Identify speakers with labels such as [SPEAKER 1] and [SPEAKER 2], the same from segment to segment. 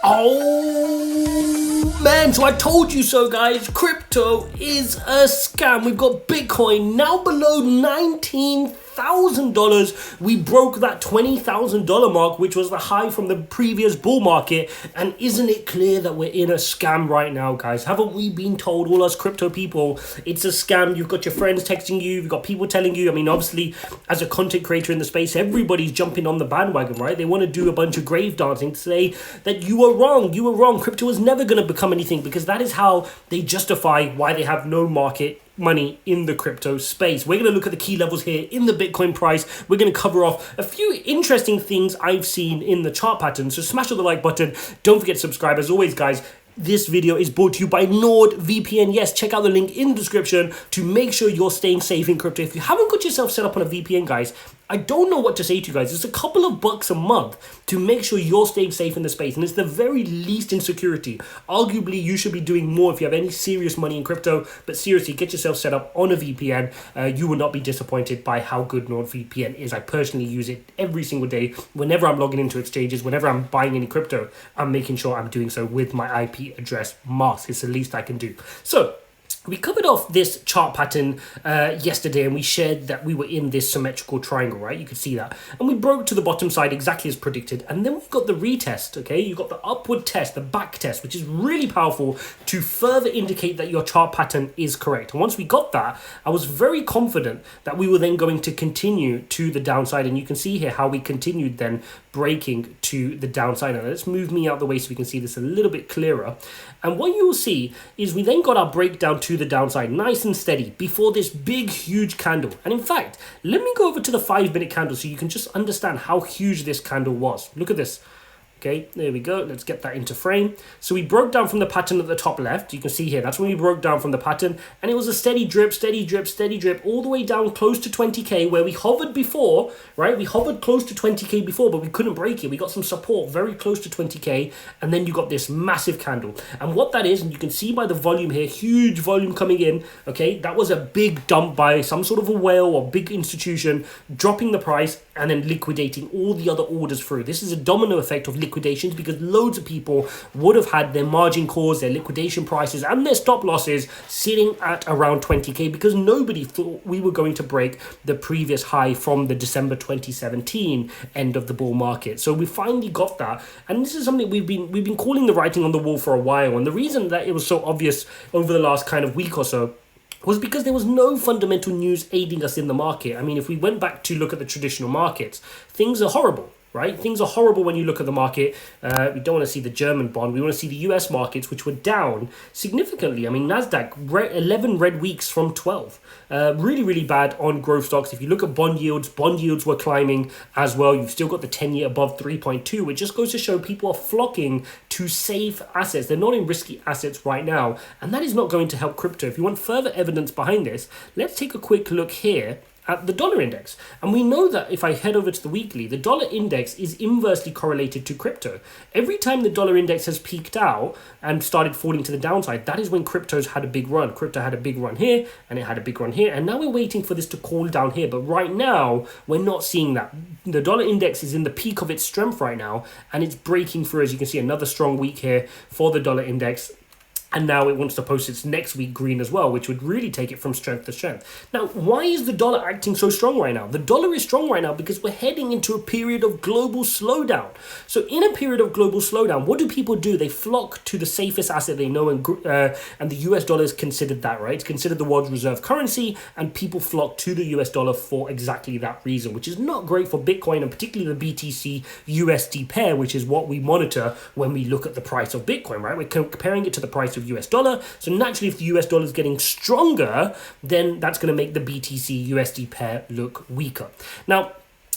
[SPEAKER 1] Oh man, so I told you so guys, crypto is a scam. We've got Bitcoin now below $19,000. We broke that $20,000 mark, which was the high from the previous bull market. And isn't it clear that we're in a scam right now, guys? Haven't we been told, all us crypto people, it's a scam? You've got your friends texting you, you've got people telling you. I mean, obviously, as a content creator in the space, everybody's jumping on the bandwagon, right? They want to do a bunch of grave dancing to say that you were wrong. Crypto is never going to become anything, because that is how they justify why they have no market money in the crypto space. We're going to look at the key levels here in the Bitcoin price. We're going to cover off a few interesting things I've seen in the chart pattern. So smash the like button. Don't forget to subscribe. As always, guys, this video is brought to you by NordVPN. Yes, check out the link in the description to make sure you're staying safe in crypto. If you haven't got yourself set up on a VPN, guys, I don't know what to say to you guys. It's a couple of bucks a month to make sure you're staying safe in the space. And it's the very least in security. Arguably, you should be doing more if you have any serious money in crypto. But seriously, get yourself set up on a VPN. You will not be disappointed by how good NordVPN is. I personally use it every single day. Whenever I'm logging into exchanges, whenever I'm buying any crypto, I'm making sure I'm doing so with my IP address mask. It's the least I can do. So we covered off this chart pattern yesterday, and we shared that we were in this symmetrical triangle, right? You could see that. And we broke to the bottom side exactly as predicted. And then we've got the retest, okay? You've got the upward test, the back test, which is really powerful to further indicate that your chart pattern is correct. And once we got that, I was very confident that we were then going to continue to the downside. And you can see here how we continued then breaking to the downside. Now let's move me out the way so we can see this a little bit clearer. And what you will see is we then got our breakdown to the downside nice and steady before this big huge candle. And in fact, let me go over to the 5-minute candle so you can just understand how huge this candle was. Look at this. Okay, there we go. Let's get that into frame. So we broke down from the pattern at the top left. You can see here, that's when we broke down from the pattern. And it was a steady drip, all the way down close to 20K, where we hovered before, right? We hovered close to 20K before, but we couldn't break it. We got some support very close to 20K. And then you got this massive candle. And what that is, and you can see by the volume here, huge volume coming in, okay? That was a big dump by some sort of a whale or big institution, dropping the price and then liquidating all the other orders through. This is a domino effect of liquidations, because loads of people would have had their margin calls, their liquidation prices and their stop losses sitting at around 20K, because nobody thought we were going to break the previous high from the December 2017 end of the bull market. So we finally got that, and this is something we've been calling the writing on the wall for a while. And the reason that it was so obvious over the last kind of week or so was because there was no fundamental news aiding us in the market. I mean, if we went back to look at the traditional markets, things are horrible. Right? Things are horrible when you look at the market. We don't want to see the German bond. We want to see the US markets, which were down significantly. I mean, NASDAQ, 11 red weeks from 12. Really, really bad on growth stocks. If you look at bond yields were climbing as well. You've still got the 10-year above 3.2, which just goes to show people are flocking to safe assets. They're not in risky assets right now. And that is not going to help crypto. If you want further evidence behind this, let's take a quick look here at the dollar index. And we know that if I head over to the weekly, the dollar index is inversely correlated to crypto. Every time the dollar index has peaked out and started falling to the downside, that is when crypto's had a big run. Crypto had a big run here, and it had a big run here, and now we're waiting for this to cool down here. But right now, we're not seeing that. The dollar index is in the peak of its strength right now, and it's breaking through. As you can see, another strong week here for the dollar index. And now it wants to post its next week green as well, which would really take it from strength to strength. Now, why is the dollar acting so strong right now? The dollar is strong right now because we're heading into a period of global slowdown. So in a period of global slowdown, what do people do? They flock to the safest asset they know, and the US dollar is considered that, right? It's considered the world's reserve currency, and people flock to the US dollar for exactly that reason, which is not great for Bitcoin, and particularly the BTC USD pair, which is what we monitor when we look at the price of Bitcoin, right? We're comparing it to the price of US dollar. So naturally, if the US dollar is getting stronger, then that's going to make the BTC USD pair look weaker. Now,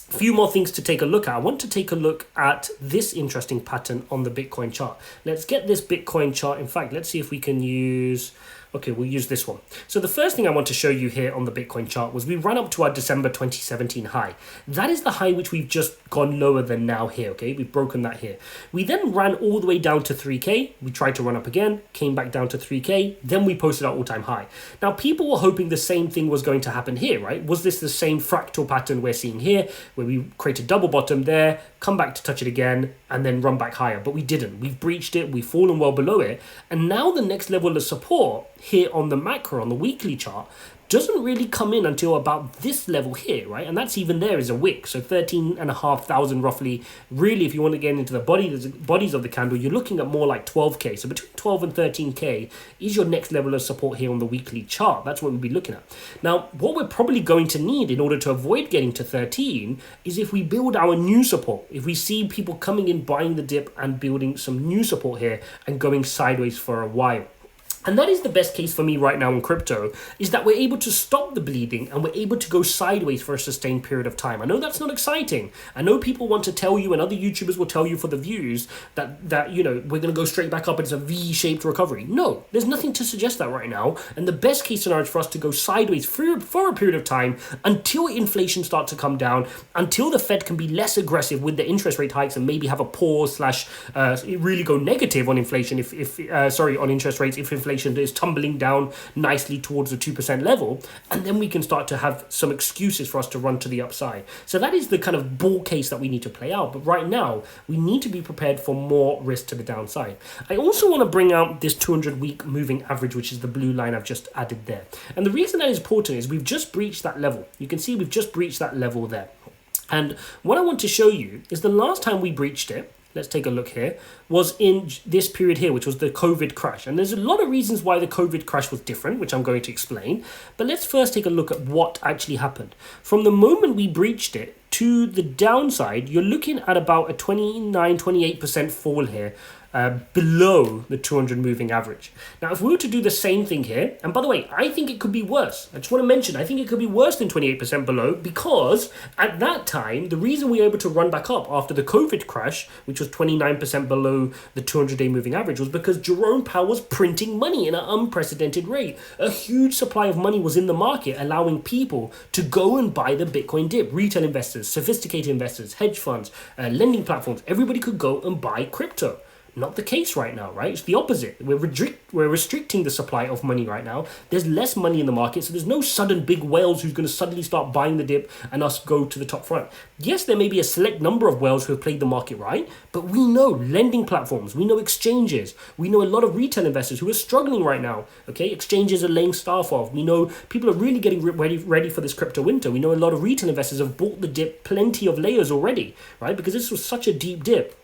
[SPEAKER 1] a few more things to take a look at. I want to take a look at this interesting pattern on the Bitcoin chart. Let's get this Bitcoin chart. In fact, let's see if we can use Okay, we'll use this one. So the first thing I want to show you here on the Bitcoin chart was we ran up to our December 2017 high. That is the high which we've just gone lower than now here, okay? We've broken that here. We then ran all the way down to 3K. We tried to run up again, came back down to 3K. Then we posted our all-time high. Now, people were hoping the same thing was going to happen here, right? Was this the same fractal pattern we're seeing here, where we create a double bottom there, come back to touch it again, and then run back higher? But we didn't. We've breached it. We've fallen well below it. And now the next level of support here on the macro, on the weekly chart, doesn't really come in until about this level here, right? And that's even there is a wick, so 13,500 roughly. Really, if you want to get into the bodies of the candle, you're looking at more like 12K. So between 12 and 13K is your next level of support here on the weekly chart. That's what we'll be looking at. Now, what we're probably going to need in order to avoid getting to 13 is if we build our new support. If we see people coming in, buying the dip and building some new support here and going sideways for a while. And that is the best case for me right now in crypto, is that we're able to stop the bleeding and we're able to go sideways for a sustained period of time. I know that's not exciting. I know people want to tell you, and other YouTubers will tell you for the views, that you know, we're going to go straight back up and it's a V-shaped recovery. No, there's nothing to suggest that right now. And the best case scenario is for us to go sideways for a period of time until inflation starts to come down, until the Fed can be less aggressive with the interest rate hikes and maybe have a pause / really go negative on inflation on interest rates if inflation is tumbling down nicely towards the 2% level, and then we can start to have some excuses for us to run to the upside. So that is the kind of bull case that we need to play out. But right now, we need to be prepared for more risk to the downside. I also want to bring out this 200-week moving average, which is the blue line I've just added there. And the reason that is important is we've just breached that level. You can see we've just breached that level there. And what I want to show you is the last time we breached it, let's take a look here, was in this period here, which was the COVID crash. And there's a lot of reasons why the COVID crash was different, which I'm going to explain. But let's first take a look at what actually happened. From the moment we breached it to the downside, you're looking at about a 29-28% fall here, below the 200 moving average. Now, if we were to do the same thing here, and by the way, I think it could be worse. I just want to mention, I think it could be worse than 28% below, because at that time, the reason we were able to run back up after the COVID crash, which was 29% below the 200-day moving average, was because Jerome Powell was printing money in an unprecedented rate. A huge supply of money was in the market, allowing people to go and buy the Bitcoin dip. Retail investors, sophisticated investors, hedge funds, lending platforms, everybody could go and buy crypto. Not the case right now, right? It's the opposite. We're restricting the supply of money right now. There's less money in the market, so there's no sudden big whales who's going to suddenly start buying the dip and us go to the top front. Yes, there may be a select number of whales who have played the market right, but we know lending platforms, we know exchanges, we know a lot of retail investors who are struggling right now, okay? Exchanges are laying staff off. We know people are really getting ready for this crypto winter. We know a lot of retail investors have bought the dip plenty of layers already, right? Because this was such a deep dip.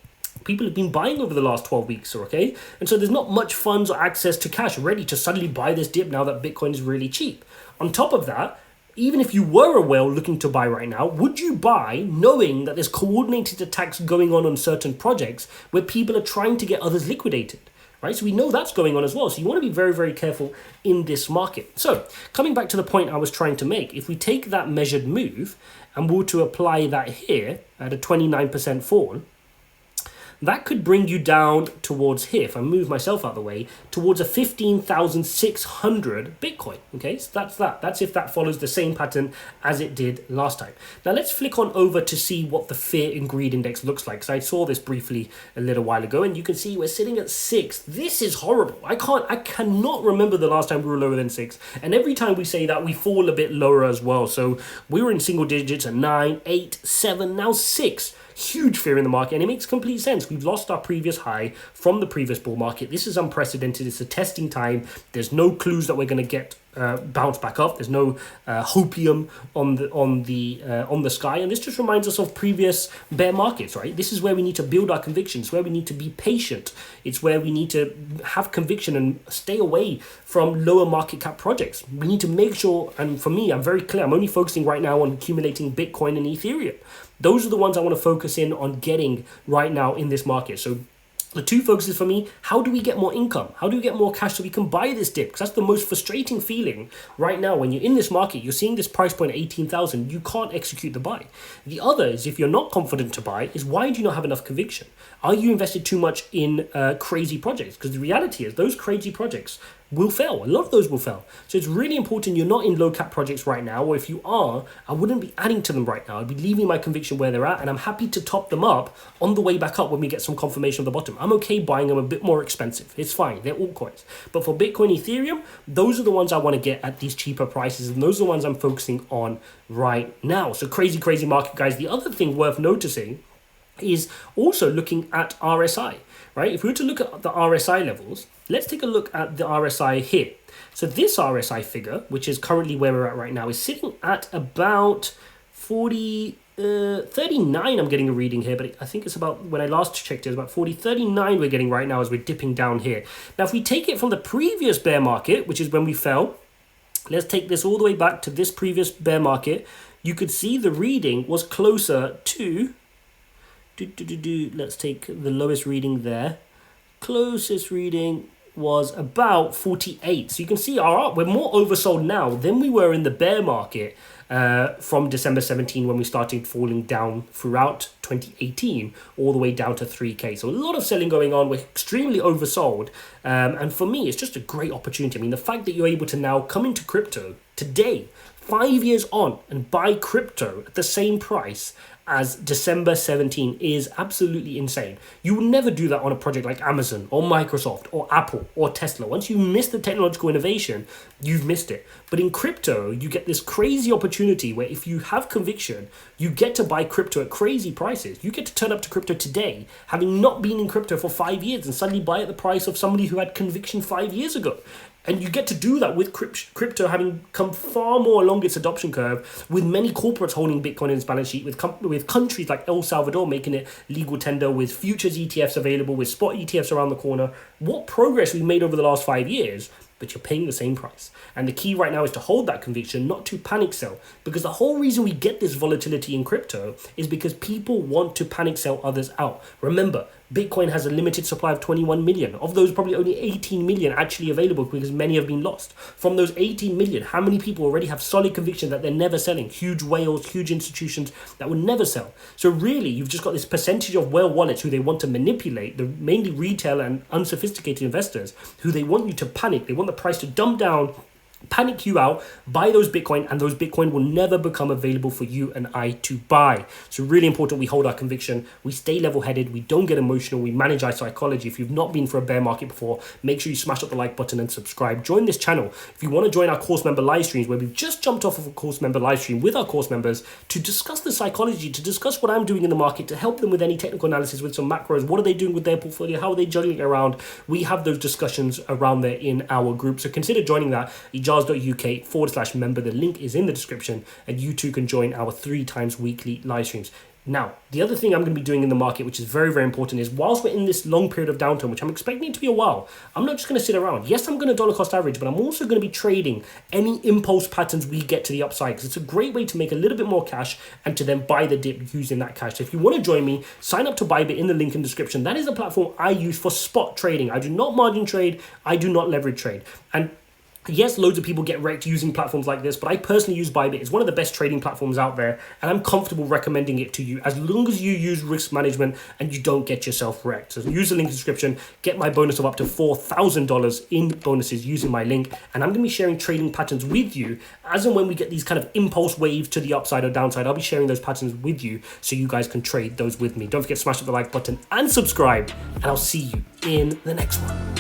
[SPEAKER 1] People have been buying over the last 12 weeks, okay? And so there's not much funds or access to cash ready to suddenly buy this dip now that Bitcoin is really cheap. On top of that, even if you were a whale looking to buy right now, would you buy knowing that there's coordinated attacks going on certain projects where people are trying to get others liquidated? Right? So we know that's going on as well. So you want to be very, very careful in this market. So coming back to the point I was trying to make, if we take that measured move and were to apply that here at a 29% fall, that could bring you down towards here, if I move myself out of the way, towards a 15,600 Bitcoin. Okay, so that's that. That's if that follows the same pattern as it did last time. Now let's flick on over to see what the fear and greed index looks like. So I saw this briefly a little while ago, and you can see we're sitting at 6. This is horrible. I cannot remember the last time we were lower than 6. And every time we say that, we fall a bit lower as well. So we were in single digits at 9, 8, 7, now 6. Huge fear in the market, and it makes complete sense. We've lost our previous high from the previous bull market. This is unprecedented. It's a testing time. There's no clues that we're going to get bounce back up. There's no hopium on the sky, and this just reminds us of previous bear markets, right? This is where we need to build our convictions, where we need to be patient. It's where we need to have conviction and stay away from lower market cap projects. We need to make sure, and for me, I'm very clear, I'm only focusing right now on accumulating Bitcoin and Ethereum. Those are the ones I want to focus in on getting right now in this market. So the two focuses for me, how do we get more income? How do we get more cash so we can buy this dip? Because that's the most frustrating feeling right now. When you're in this market, you're seeing this price point at 18,000, you can't execute the buy. The other is, if you're not confident to buy, is why do you not have enough conviction? Are you invested too much in crazy projects? Because the reality is those crazy projects will fail. A lot of those will fail. So it's really important you're not in low cap projects right now, or if you are, I wouldn't be adding to them right now. I'd be leaving my conviction where they're at, and I'm happy to top them up on the way back up when we get some confirmation of the bottom. I'm okay buying them a bit more expensive. It's fine. They're altcoins. But for Bitcoin, Ethereum, those are the ones I want to get at these cheaper prices, and those are the ones I'm focusing on right now. So crazy, crazy market, guys. The other thing worth noticing is also looking at RSI, right? If we were to look at the RSI levels, let's take a look at the RSI here. So this RSI figure, which is currently where we're at right now, is sitting at about 39. I'm getting a reading here, but I think it's about, when I last checked, it was about 39 we're getting right now as we're dipping down here. Now, if we take it from the previous bear market, which is when we fell, let's take this all the way back to this previous bear market. You could see the reading was closer to, let's take the lowest reading there. Closest reading was about 48. So you can see we're more oversold now than we were in the bear market from December 17 when we started falling down throughout 2018 all the way down to 3K. So a lot of selling going on. We're extremely oversold. And for me, it's just a great opportunity. I mean, the fact that you're able to now come into crypto today, 5 years on, and buy crypto at the same price as December 17 is absolutely insane. You will never do that on a project like Amazon or Microsoft or Apple or Tesla. Once you miss the technological innovation, you've missed it. But in crypto, you get this crazy opportunity where if you have conviction, you get to buy crypto at crazy prices. You get to turn up to crypto today, having not been in crypto for 5 years, and suddenly buy at the price of somebody who had conviction 5 years ago. And you get to do that with crypto having come far more along its adoption curve, with many corporates holding Bitcoin in its balance sheet, with countries like El Salvador making it legal tender, with futures ETFs available, with spot ETFs around the corner. What progress we've made over the last 5 years, but you're paying the same price. And the key right now is to hold that conviction, not to panic sell. Because the whole reason we get this volatility in crypto is because people want to panic sell others out. Remember, Bitcoin has a limited supply of 21 million. Of those, probably only 18 million actually available because many have been lost. From those 18 million, how many people already have solid conviction that they're never selling? Huge whales, huge institutions that will never sell. So really, you've just got this percentage of whale wallets who they want to manipulate, the mainly retail and unsophisticated investors, who they want you to panic. They want the price to dump down, panic you out, buy those Bitcoin, and those Bitcoin will never become available for you and I to buy. So really important we hold our conviction, we stay level-headed, we don't get emotional, we manage our psychology. If you've not been for a bear market before, make sure you smash up the like button and subscribe. Join this channel. If you want to join our course member live streams, where we've just jumped off of a course member live stream with our course members to discuss the psychology, to discuss what I'm doing in the market, to help them with any technical analysis, with some macros, what are they doing with their portfolio, how are they juggling it around. We have those discussions around there in our group. So consider joining that. Ijaz.uk/member. The link is in the description, and you too can join our 3 times weekly live streams. Now, the other thing I'm going to be doing in the market, which is very, very important, is whilst we're in this long period of downturn, which I'm expecting it to be a while, I'm not just going to sit around. Yes, I'm going to dollar cost average, but I'm also going to be trading any impulse patterns we get to the upside, because it's a great way to make a little bit more cash and to then buy the dip using that cash. So if you want to join me, sign up to BYBIT in the link in the description. That is the platform I use for spot trading. I do not margin trade. I do not leverage trade. And yes, loads of people get wrecked using platforms like this, but I personally use BYBIT. It's one of the best trading platforms out there, and I'm comfortable recommending it to you as long as you use risk management and you don't get yourself wrecked. So use the link in the description, get my bonus of up to $4,000 in bonuses using my link, and I'm going to be sharing trading patterns with you as and when we get these kind of impulse waves to the upside or downside. I'll be sharing those patterns with you so you guys can trade those with me. Don't forget to smash up the like button and subscribe, and I'll see you in the next one.